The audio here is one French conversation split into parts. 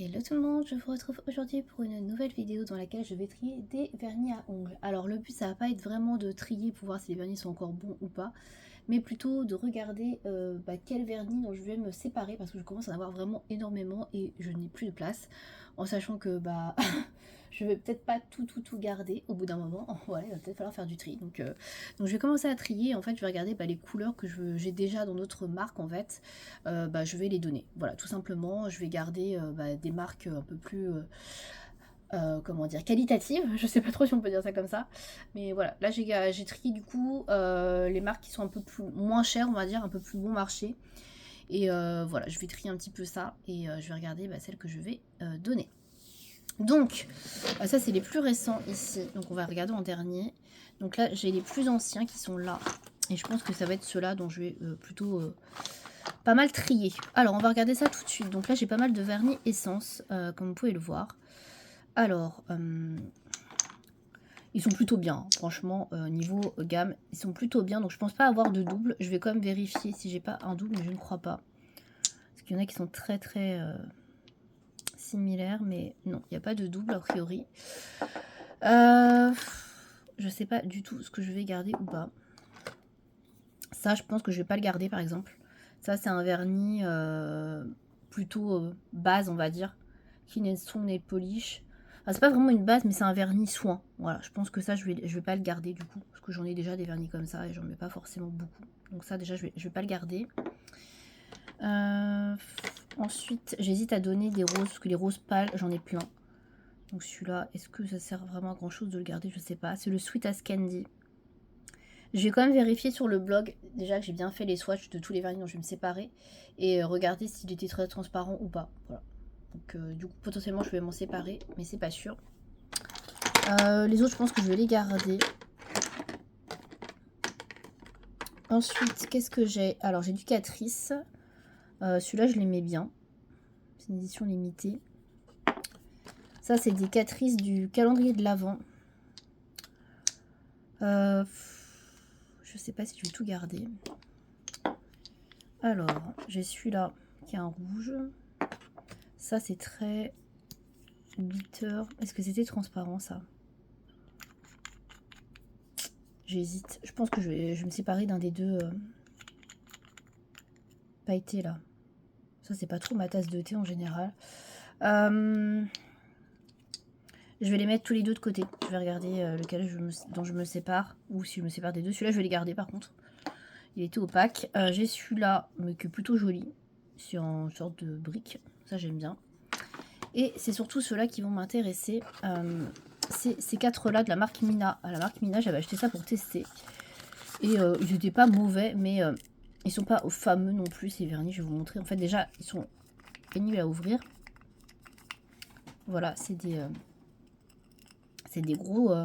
Hello tout le monde, je vous retrouve aujourd'hui pour une nouvelle vidéo dans laquelle je vais trier des vernis à ongles. Alors le but ça va pas être vraiment de trier pour voir si les vernis sont encore bons ou pas, mais plutôt de regarder quel vernis dont je vais me séparer parce que je commence à en avoir vraiment énormément et je n'ai plus de place, en sachant que je vais peut-être pas tout garder au bout d'un moment. Ouais, il va peut-être falloir faire du tri. Donc je vais commencer à trier. En fait, je vais regarder les couleurs que j'ai déjà dans notre marque en fait. Je vais les donner. Voilà, tout simplement, je vais garder des marques un peu plus comment dire, qualitatives. Je sais pas trop si on peut dire ça comme ça. Mais voilà, là j'ai trié du coup les marques qui sont un peu plus moins chères, on va dire, un peu plus bon marché. Et voilà, je vais trier un petit peu ça et je vais regarder celles que je vais donner. Donc, ça c'est les plus récents ici. Donc on va regarder en dernier. Donc là, j'ai les plus anciens qui sont là. Et je pense que ça va être ceux-là dont je vais plutôt pas mal trier. Alors, on va regarder ça tout de suite. Donc là, j'ai pas mal de vernis essence, comme vous pouvez le voir. Alors, ils sont plutôt bien. Franchement, niveau gamme, ils sont plutôt bien. Donc je pense pas avoir de double. Je vais quand même vérifier si j'ai pas un double, mais je ne crois pas. Parce qu'il y en a qui sont très similaires, mais non, il n'y a pas de double a priori. Je sais pas du tout ce que je vais garder ou pas. Ça, je pense que je vais pas le garder par exemple. Ça, c'est un vernis plutôt base, on va dire. Qui n'est son nail polish. Enfin, c'est pas vraiment une base, mais c'est un vernis soin. Voilà, je pense que ça, je vais pas le garder du coup. Parce que j'en ai déjà des vernis comme ça et j'en mets pas forcément beaucoup. Donc ça, déjà, je vais pas le garder. Ensuite, j'hésite à donner des roses, parce que les roses pâles, j'en ai plein. Donc celui-là, est-ce que ça sert vraiment à grand chose de le garder? Je sais pas. C'est le Sweet as Candy. Je vais quand même vérifier sur le blog, déjà que j'ai bien fait les swatchs de tous les vernis dont je vais me séparer. Et regarder s'il était très transparent ou pas. Voilà. Donc du coup, potentiellement, je vais m'en séparer, mais c'est pas sûr. Les autres, je pense que je vais les garder. Ensuite, qu'est-ce que j'ai? Alors, j'ai du Catrice. Celui-là, je l'aimais bien. C'est une édition limitée. Ça, c'est des Catrice du calendrier de l'Avent. Je sais pas si je vais tout garder. Alors, j'ai celui-là qui est un rouge. Ça, c'est très glitter. Est-ce que c'était transparent, ça? J'hésite. Je pense que je vais me séparer d'un des deux pailletés, là. Ça, c'est pas trop ma tasse de thé, en général. Je vais les mettre tous les deux de côté. Je vais regarder lequel dont je me sépare. Ou si je me sépare des deux. Celui-là, je vais les garder, par contre. Il était opaque. J'ai celui-là, mais qui est plutôt joli. C'est en sorte de brique. Ça, j'aime bien. Et c'est surtout ceux-là qui vont m'intéresser. Ces quatre-là de la marque Mina. À la marque Mina, j'avais acheté ça pour tester. Et ils n'étaient pas mauvais, mais ils sont pas fameux non plus, ces vernis. Je vais vous montrer. En fait, déjà, ils sont pénibles à ouvrir. Voilà, c'est des gros...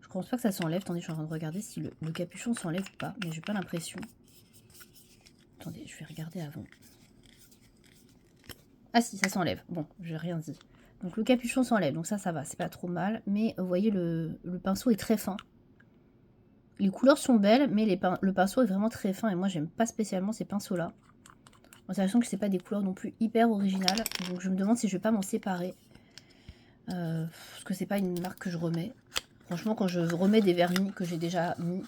Je pense pas que ça s'enlève. Attendez, je suis en train de regarder si le capuchon s'enlève ou pas. Mais j'ai pas l'impression. Attendez, je vais regarder avant. Ah si, ça s'enlève. Bon, j'ai rien dit. Donc le capuchon s'enlève. Donc ça va. C'est pas trop mal. Mais vous voyez, le pinceau est très fin. Les couleurs sont belles, mais le pinceau est vraiment très fin. Et moi, j'aime pas spécialement ces pinceaux-là. En sachant que c'est pas des couleurs non plus hyper originales. Donc je me demande si je vais pas m'en séparer. Parce que c'est pas une marque que je remets. Franchement, quand je remets des vernis que j'ai déjà mis,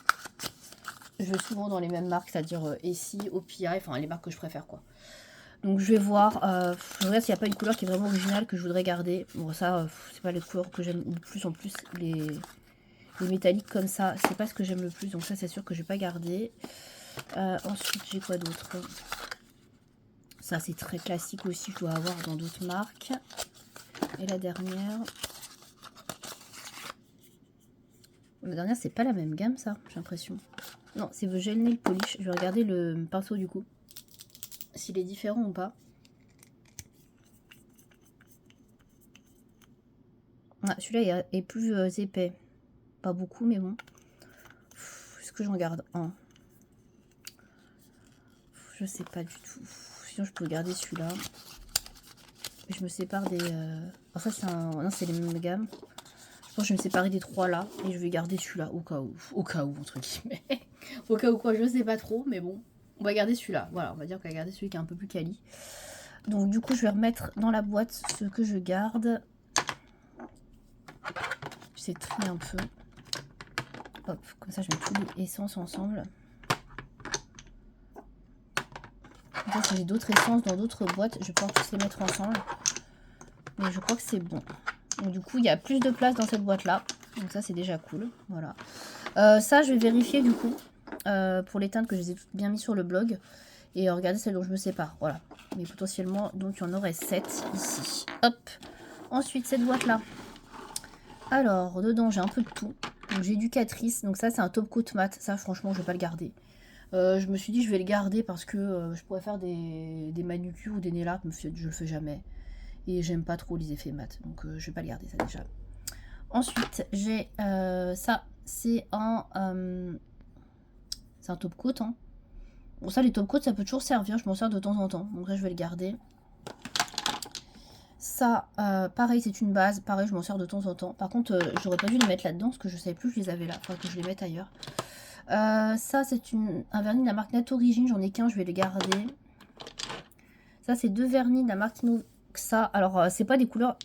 je vais souvent dans les mêmes marques, c'est-à-dire Essie, OPI, enfin les marques que je préfère quoi. Donc je vais voir, je regarde s'il n'y a pas une couleur qui est vraiment originale que je voudrais garder. Bon ça, c'est pas les couleurs que j'aime le plus en plus, les métalliques comme ça, c'est pas ce que j'aime le plus, donc ça c'est sûr que je vais pas garder. Ensuite j'ai quoi d'autre? Ça c'est très classique aussi, je dois avoir dans d'autres marques. Et la dernière... La dernière c'est pas la même gamme ça, j'ai l'impression. Non, c'est The Gel Nail Polish. Je vais regarder le pinceau du coup. S'il est différent ou pas. Ah, celui-là est plus épais. Pas beaucoup, mais bon. Est-ce que j'en garde un? Je sais pas du tout. Sinon, je peux garder celui-là. Et je me sépare des... Alors ça, c'est un... Non, c'est les mêmes gammes. Je pense que je vais me séparer des trois là. Et je vais garder celui-là au cas où. Au cas où, entre guillemets. Au cas où quoi, je sais pas trop. Mais bon, on va garder celui-là. Voilà, on va dire qu'on va garder celui qui est un peu plus quali. Donc du coup, je vais remettre dans la boîte ce que je garde. J'essaie de trier un peu. Hop, comme ça je mets tous les essences ensemble. Comme ça, si j'ai d'autres essences dans d'autres boîtes, je vais pouvoir tous les mettre ensemble. Mais je crois que c'est bon. Donc du coup, il y a plus de place dans cette boîte-là. Donc ça, c'est déjà cool. Voilà. Ça, je vais vérifier du coup. Pour les teintes que je les ai toutes bien mis sur le blog. Et regardez celle dont je me sépare. Voilà. Mais potentiellement, donc il y en aurait 7 ici. Hop. Ensuite, cette boîte-là. Alors, dedans, j'ai un peu de tout. Donc j'ai du Catrice. Donc ça, c'est un top coat mat. Ça, franchement, je vais pas le garder. Je me suis dit, je vais le garder parce que je pourrais faire des manucures ou des nail art. Je le fais jamais. Et j'aime pas trop les effets mat. Donc je vais pas le garder, ça déjà. Ensuite, j'ai ça. C'est un top coat. Hein. Bon, ça, les top coats, ça peut toujours servir. Je m'en sers de temps en temps. Donc là, je vais le garder. Ça, pareil, c'est une base. Pareil, je m'en sers de temps en temps. Par contre, j'aurais pas dû les mettre là-dedans parce que je savais plus que je les avais là. Il faudrait que je les mette ailleurs. Ça, c'est un vernis de la marque Nat Origine. J'en ai qu'un, je vais les garder. Ça, c'est 2 vernis de la marque Inoxa. Alors, c'est pas des couleurs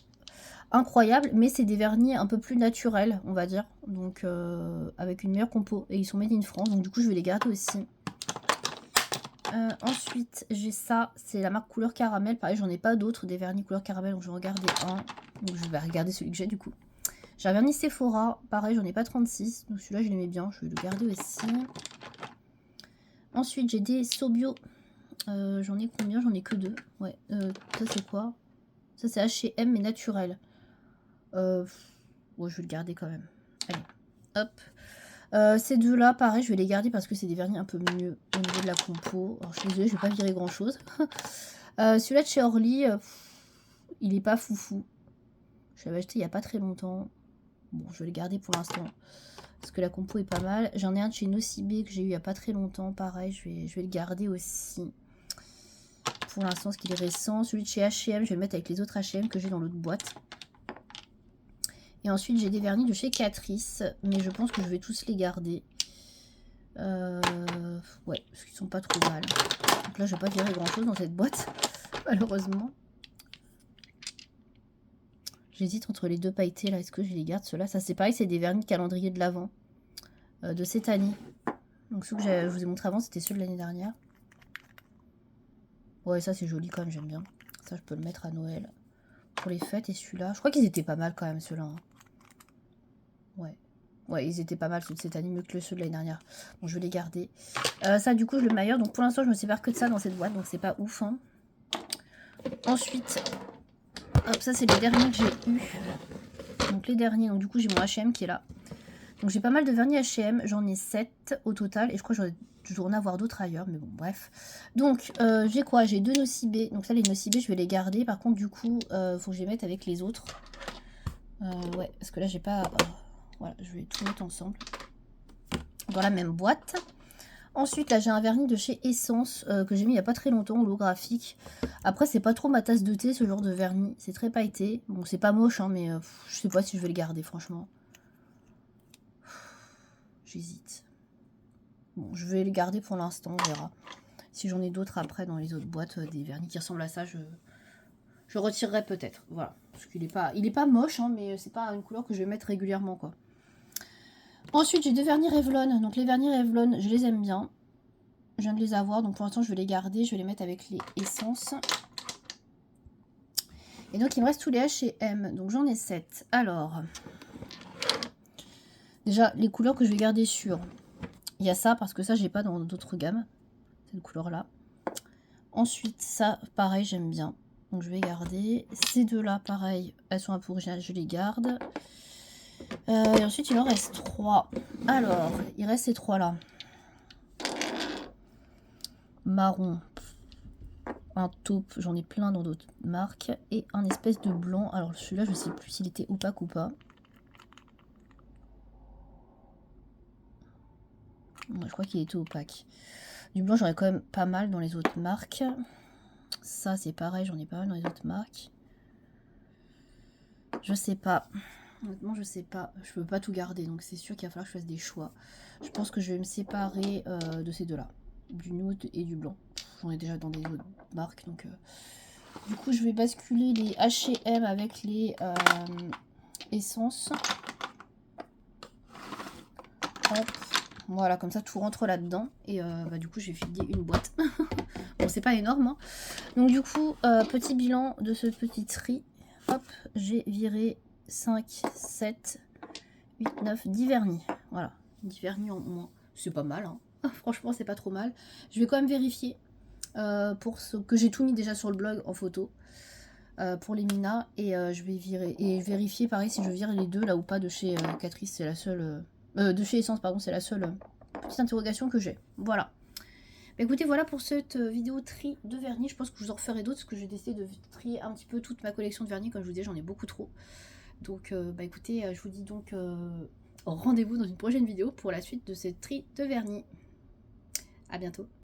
incroyables, mais c'est des vernis un peu plus naturels, on va dire. Donc, avec une meilleure compo. Et ils sont made in France. Donc, du coup, je vais les garder aussi. Ensuite, j'ai ça. C'est la marque Couleur Caramel. Pareil, j'en ai pas d'autres. Des vernis couleur caramel. Donc, je vais en garder un. Donc, je vais regarder celui que j'ai, du coup. J'ai un vernis Sephora. Pareil, j'en ai pas 36. Donc, celui-là, je l'aimais bien. Je vais le garder aussi. Ensuite, j'ai des Sobio. J'en ai combien? J'en ai que 2. Ouais. Ça, c'est quoi? Ça, c'est H&M, mais naturel. Bon, je vais le garder quand même. Allez, hop. Ces deux-là, pareil, je vais les garder parce que c'est des vernis un peu mieux au niveau de la compo. Alors, je suis désolée, je vais pas virer grand-chose. Celui-là de chez Orly, il est pas foufou. Je l'avais acheté il y a pas très longtemps. Bon, je vais le garder pour l'instant. Parce que la compo est pas mal. J'en ai un de chez Nocibé que j'ai eu il y a pas très longtemps. Pareil, je vais le garder aussi. Pour l'instant, ce qu'il est récent. Celui de chez H&M, je vais le mettre avec les autres H&M que j'ai dans l'autre boîte. Et ensuite, j'ai des vernis de chez Catrice. Mais je pense que je vais tous les garder. Ouais, parce qu'ils sont pas trop mal. Donc là, je vais pas virer grand chose dans cette boîte. Malheureusement. J'hésite entre les deux pailletés là. Est-ce que je les garde ceux-là? Ça, c'est pareil, c'est des vernis de calendrier de l'Avent. De cette année. Donc ceux que je vous ai montré avant, c'était ceux de l'année dernière. Ouais, ça c'est joli quand même, j'aime bien. Ça, je peux le mettre à Noël. Pour les fêtes, et celui-là. Je crois qu'ils étaient pas mal quand même, ceux-là. Hein. Ouais. Ouais, ils étaient pas mal ceux de cette année, mieux que ceux de l'année dernière. Bon, je vais les garder. Ça, du coup, je le meilleur. Donc pour l'instant, je me sépare que de ça dans cette boîte, donc c'est pas ouf. Hein. Ensuite, hop, ça c'est les derniers que j'ai eu. Donc les derniers, donc du coup, j'ai mon H&M qui est là. Donc j'ai pas mal de vernis H&M, j'en ai 7 au total. Et je crois que je dois en avoir d'autres ailleurs, mais bon, bref. Donc, j'ai quoi? J'ai 2 Nocibé. Donc ça, les Nocibé, je vais les garder. Par contre, du coup, faut que je les mette avec les autres. Ouais, parce que là, j'ai pas... voilà, je vais tout mettre ensemble. Dans la même boîte. Ensuite, là, j'ai un vernis de chez Essence que j'ai mis il n'y a pas très longtemps, holographique. Après, c'est pas trop ma tasse de thé, ce genre de vernis. C'est très pailleté. Bon, c'est pas moche, hein, mais je sais pas si je vais le garder, franchement. J'hésite. Bon, je vais les garder pour l'instant, on verra. Si j'en ai d'autres après dans les autres boîtes, des vernis qui ressemblent à ça, je retirerai peut-être. Voilà. Parce qu'il est pas moche, hein, mais c'est pas une couleur que je vais mettre régulièrement, quoi. Ensuite, j'ai 2 vernis Revlon. Donc les vernis Revlon, je les aime bien. Je viens de les avoir, donc pour l'instant, je vais les garder. Je vais les mettre avec les essences. Et donc, il me reste tous les H&M. Donc j'en ai 7. Alors, déjà, les couleurs que je vais garder sur... Il y a ça, parce que ça, j'ai pas dans d'autres gammes. Cette couleur-là. Ensuite, ça, pareil, j'aime bien. Donc, je vais garder. Ces deux-là, pareil, elles sont un peu originales, je les garde. Et ensuite, il en reste 3. Alors, il reste ces 3-là. Marron. Un taupe, j'en ai plein dans d'autres marques. Et un espèce de blanc. Alors, celui-là, je sais plus s'il était opaque ou pas. Ouais, je crois qu'il était opaque. Du blanc, j'en ai quand même pas mal dans les autres marques. Ça, c'est pareil, j'en ai pas mal dans les autres marques. Je sais pas. Honnêtement, je sais pas. Je peux pas tout garder, donc c'est sûr qu'il va falloir que je fasse des choix. Je pense que je vais me séparer de ces deux-là. Du nude et du blanc. J'en ai déjà dans des autres marques, donc Du coup, je vais basculer les H&M avec les essences. Hop. Voilà, comme ça tout rentre là-dedans. Et bah, du coup, j'ai vidé une boîte. Bon, c'est pas énorme, hein. Donc du coup, petit bilan de ce petit tri. Hop, j'ai viré 5, 7, 8, 9, 10 vernis. Voilà, 10 vernis en moins. C'est pas mal, hein. Franchement, c'est pas trop mal. Je vais quand même vérifier pour ce que j'ai tout mis déjà sur le blog en photo. Pour les Mina. Et je vais virer et vérifier pareil si je vire les deux là ou pas de chez Catrice. C'est la seule... de chez Essence, pardon, c'est la seule petite interrogation que j'ai. Voilà. Bah, écoutez, voilà pour cette vidéo tri de vernis. Je pense que je vous en referai d'autres parce que j'ai décidé de trier un petit peu toute ma collection de vernis. Comme je vous disais, j'en ai beaucoup trop. Donc, bah écoutez, je vous dis donc rendez-vous dans une prochaine vidéo pour la suite de cette tri de vernis. À bientôt.